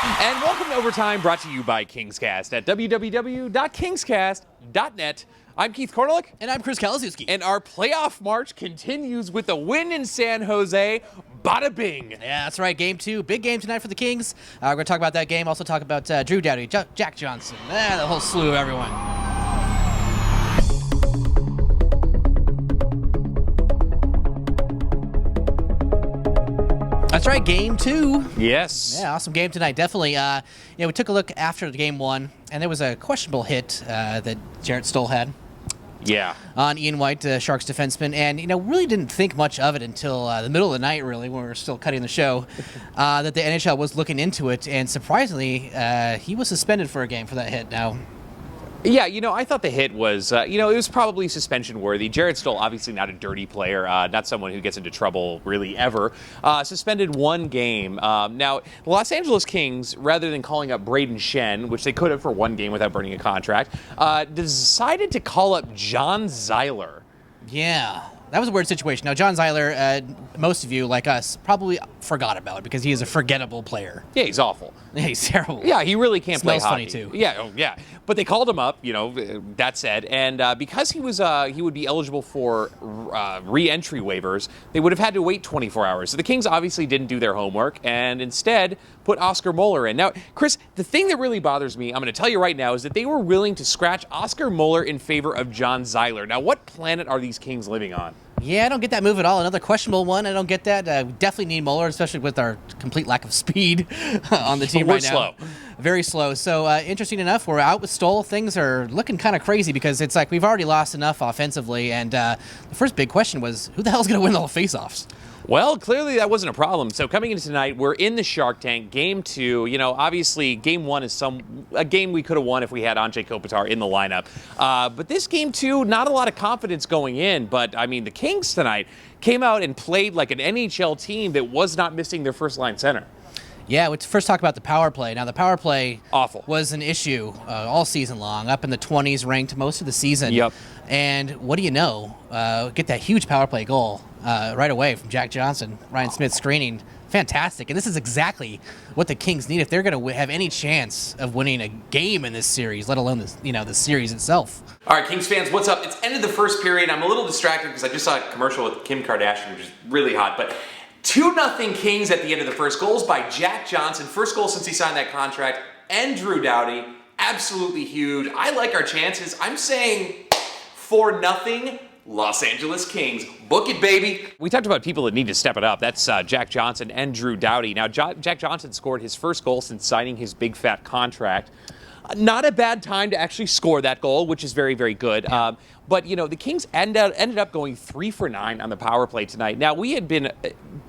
And welcome to Overtime, brought to you by KingsCast at www.kingscast.net. I'm Keith Korneluk. And I'm Chris Kalaszewski. And our playoff march continues with a win in San Jose. Bada bing. Yeah, that's right. Game 2. Big game tonight for the Kings. We're going to talk about that game. Also talk about Drew Doughty, Jack Johnson, the whole slew of everyone. That's right, game 2. Yes. Yeah, awesome game tonight. Definitely. We took a look after the game 1, and there was a questionable hit that Jarrett Stoll had. Yeah. On Ian White, the Sharks defenseman, and really didn't think much of it until the middle of the night, really, when we were still cutting the show, that the NHL was looking into it, and surprisingly, he was suspended for a game for that hit. Now, yeah, I thought the hit was, it was probably suspension worthy. Jarrett Stoll, obviously not a dirty player, not someone who gets into trouble really ever. Suspended 1 game. Now, the Los Angeles Kings, rather than calling up Braden Shen, which they could have for 1 game without burning a contract, decided to call up John Zeiler. Yeah. That was a weird situation. Now, John Zeiler, most of you, like us, probably forgot about because he is a forgettable player. Yeah, he's awful. Yeah, he's terrible. Yeah, he really can't play hockey. Smells funny, too. Yeah, yeah. But they called him up, that said, and because he would be eligible for re-entry waivers, they would have had to wait 24 hours. So the Kings obviously didn't do their homework and instead put Oscar Moeller in. Now, Chris, the thing that really bothers me, I'm going to tell you right now, is that they were willing to scratch Oscar Moeller in favor of John Zeiler. Now, what planet are these Kings living on? Yeah, I don't get that move at all. Another questionable one. I don't get that. We definitely need Moeller, especially with our complete lack of speed on the team right now. We're slow. Very slow. So, interesting enough, we're out with Stoll. Things are looking kind of crazy because it's like we've already lost enough offensively. And the first big question was, who the hell's going to win all the faceoffs? Well, clearly that wasn't a problem. So coming into tonight, we're in the Shark Tank. Game 2, obviously game 1 is a game we could have won if we had Anze Kopitar in the lineup. But this game 2, not a lot of confidence going in. But, the Kings tonight came out and played like an NHL team that was not missing their first-line center. Yeah, let's first talk about the power play. Now, the power play awful was an issue all season long, up in the 20s, ranked most of the season. Yep. And what do you know? Get that huge power play goal right away from Jack Johnson, Ryan Smith screening. Fantastic. And this is exactly what the Kings need if they're going to have any chance of winning a game in this series, let alone the series itself. All right, Kings fans, what's up? It's end of the first period. I'm a little distracted because I just saw a commercial with Kim Kardashian, which is really hot, but 2-0 Kings at the end of the first. Goals by Jack Johnson. First goal since he signed that contract. And Drew Doughty. Absolutely huge. I like our chances. I'm saying 4-0 Los Angeles Kings. Book it, baby. We talked about people that need to step it up. That's Jack Johnson and Drew Doughty. Now, Jack Johnson scored his first goal since signing his big fat contract. Not a bad time to actually score that goal, which is very, very good. But, the Kings ended up going 3 for 9 on the power play tonight. Now, we had been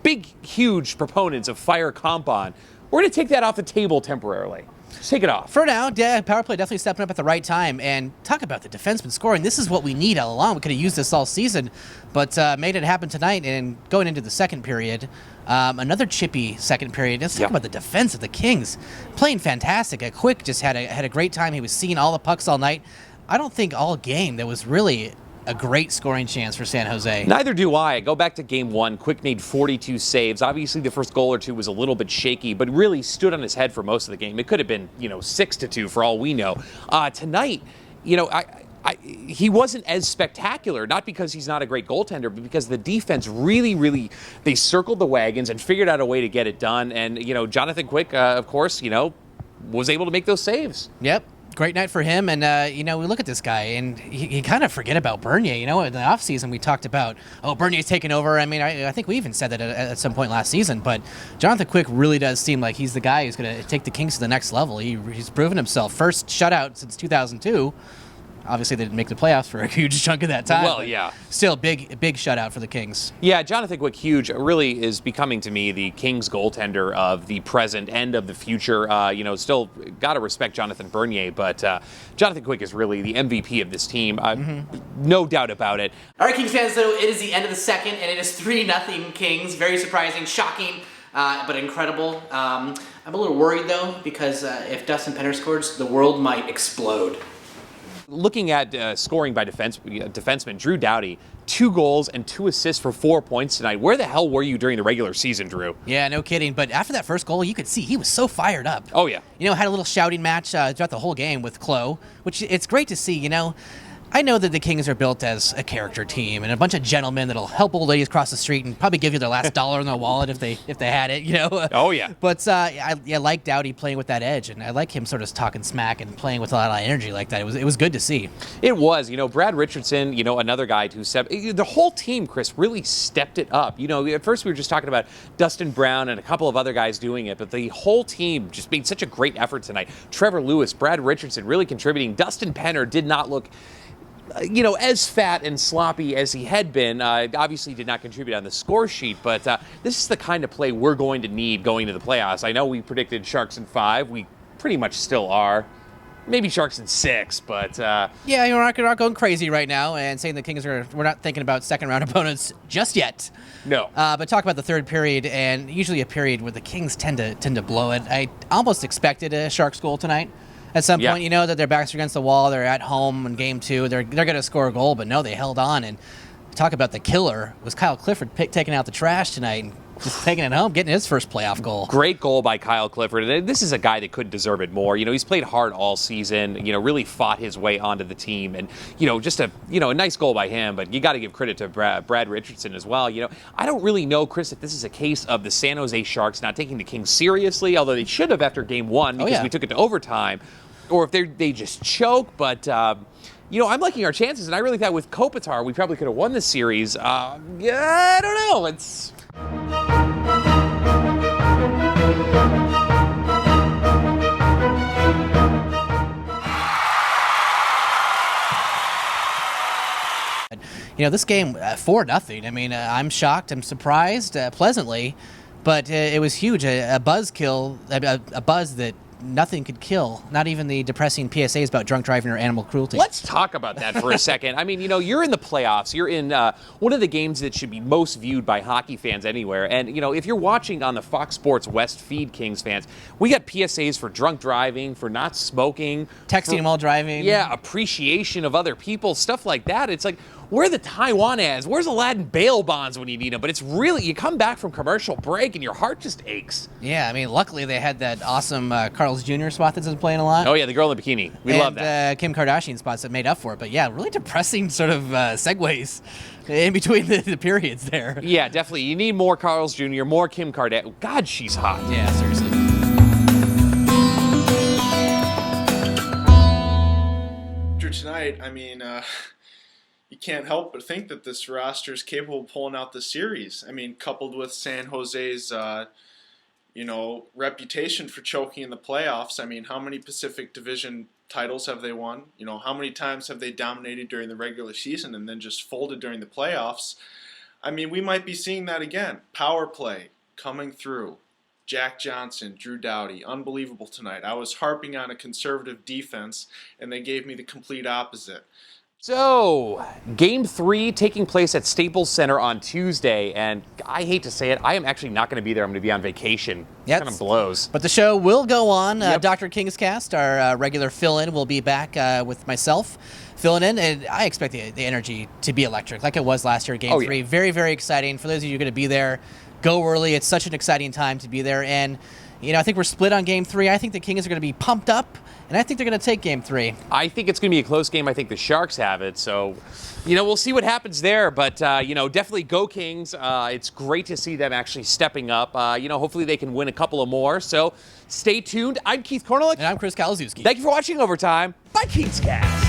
big, huge proponents of fire Compan. We're going to take that off the table temporarily. Just take it off. For now, yeah, power play definitely stepping up at the right time. And talk about the defenseman scoring. This is what we need all along. We could have used this all season, but made it happen tonight. And going into the second period, another chippy second period. Let's talk about the defense of the Kings. Playing fantastic. Quick just had a great time. He was seeing all the pucks all night. I don't think all game there was really a great scoring chance for San Jose. Neither do I. Go back to game 1. Quick made 42 saves. Obviously, the first goal or two was a little bit shaky, but really stood on his head for most of the game. It could have been, 6-2 for all we know. Tonight, he wasn't as spectacular, not because he's not a great goaltender, but because the defense really, they circled the wagons and figured out a way to get it done. And, Jonathan Quick, of course, was able to make those saves. Yep. Great night for him, and we look at this guy, and you kind of forget about Bernier. In the offseason, we talked about, Bernier's taking over. I think we even said that at some point last season, but Jonathan Quick really does seem like he's the guy who's going to take the Kings to the next level. He's proven himself. First shutout since 2002. Obviously, they didn't make the playoffs for a huge chunk of that time. Well, yeah. Still, big shutout for the Kings. Yeah, Jonathan Quick, huge, really is becoming, to me, the Kings goaltender of the present and of the future. Still got to respect Jonathan Bernier, but Jonathan Quick is really the MVP of this team. No doubt about it. All right, Kings fans, so it is the end of the second, and it is 3-0 Kings. Very surprising, shocking, but incredible. I'm a little worried, though, because if Dustin Penner scores, the world might explode. Looking at scoring by defenseman Drew Doughty, 2 goals and 2 assists for 4 points tonight. Where the hell were you during the regular season, Drew? Yeah, no kidding. But after that first goal, you could see he was so fired up. Oh, yeah. Had a little shouting match throughout the whole game with Chloe, which it's great to see, I know that the Kings are built as a character team and a bunch of gentlemen that'll help old ladies cross the street and probably give you their last dollar in their wallet if they had it, Oh, yeah. But I like Doughty playing with that edge, and I like him sort of talking smack and playing with a lot of energy like that. It was good to see. It was. Brad Richardson, another guy who the whole team, Chris, really stepped it up. At first we were just talking about Dustin Brown and a couple of other guys doing it, but the whole team just made such a great effort tonight. Trevor Lewis, Brad Richardson really contributing. Dustin Penner did not look as fat and sloppy as he had been. Obviously did not contribute on the score sheet, but this is the kind of play we're going to need going to the playoffs. I know we predicted Sharks in 5. We pretty much still are. Maybe Sharks in 6, but... Yeah, you're not going crazy right now and saying the Kings we're not thinking about second-round opponents just yet. No. But talk about the third period, and usually a period where the Kings tend to blow it. I almost expected a Sharks goal tonight. At some point, that their backs are against the wall. They're at home in game 2. They're going to score a goal, but no, they held on. And talk about the killer was Kyle Clifford taking out the trash tonight and just taking it home, getting his first playoff goal. Great goal by Kyle Clifford. This is a guy that could deserve it more. He's played hard all season. Really fought his way onto the team, and just a nice goal by him. But you got to give credit to Brad Richardson as well. I don't really know, Chris, if this is a case of the San Jose Sharks not taking the Kings seriously, although they should have after game 1 because we took it to overtime, or if they just choke. But I'm liking our chances, and I really thought with Kopitar we probably could have won this series. I don't know. It's. This game 4-0. I mean, I'm shocked. I'm surprised pleasantly, but it was huge. A buzz kill, a buzz that nothing could kill, not even the depressing PSAs about drunk driving or animal cruelty. Let's talk about that for a second. I mean, you're in the playoffs. You're in one of the games that should be most viewed by hockey fans anywhere. And, if you're watching on the Fox Sports West feed, Kings fans, we got PSAs for drunk driving, for not smoking. Texting while driving. Yeah, appreciation of other people, stuff like that. It's like, where are the Taiwan ads? Where's Aladdin bail bonds when you need them? But it's really, you come back from commercial break and your heart just aches. Yeah, I mean, luckily they had that awesome Carl's Jr. spot that's been playing a lot. Oh, yeah, the girl in the bikini. We love that. Kim Kardashian spots that made up for it. But yeah, really depressing sort of segues in between the periods there. Yeah, definitely. You need more Carl's Jr., more Kim Kardashian. God, she's hot. Yeah, seriously. Tonight, I mean, you can't help but think that this roster is capable of pulling out the series. I mean, coupled with San Jose's, reputation for choking in the playoffs. I mean, how many Pacific Division titles have they won? How many times have they dominated during the regular season and then just folded during the playoffs? I mean, we might be seeing that again. Power play coming through. Jack Johnson, Drew Doughty, unbelievable tonight. I was harping on a conservative defense, and they gave me the complete opposite. So, Game 3 taking place at Staples Center on Tuesday, and I hate to say it, I am actually not going to be there. I'm going to be on vacation. Yep. Kind of blows. But the show will go on. Yep. Dr. KingsCast, our regular fill-in, will be back with myself filling in, and I expect the energy to be electric, like it was last year at Game 3. Yeah. Very, very exciting. For those of you who are going to be there, go early. It's such an exciting time to be there, and I think we're split on Game 3. I think the Kings are going to be pumped up, and I think they're going to take Game 3. I think it's going to be a close game. I think the Sharks have it. So, we'll see what happens there. But, definitely go Kings. It's great to see them actually stepping up. Hopefully they can win a couple of more. So, stay tuned. I'm Keith Kornelek. And I'm Chris Kalazewski. Thank you for watching Overtime by KingsCast.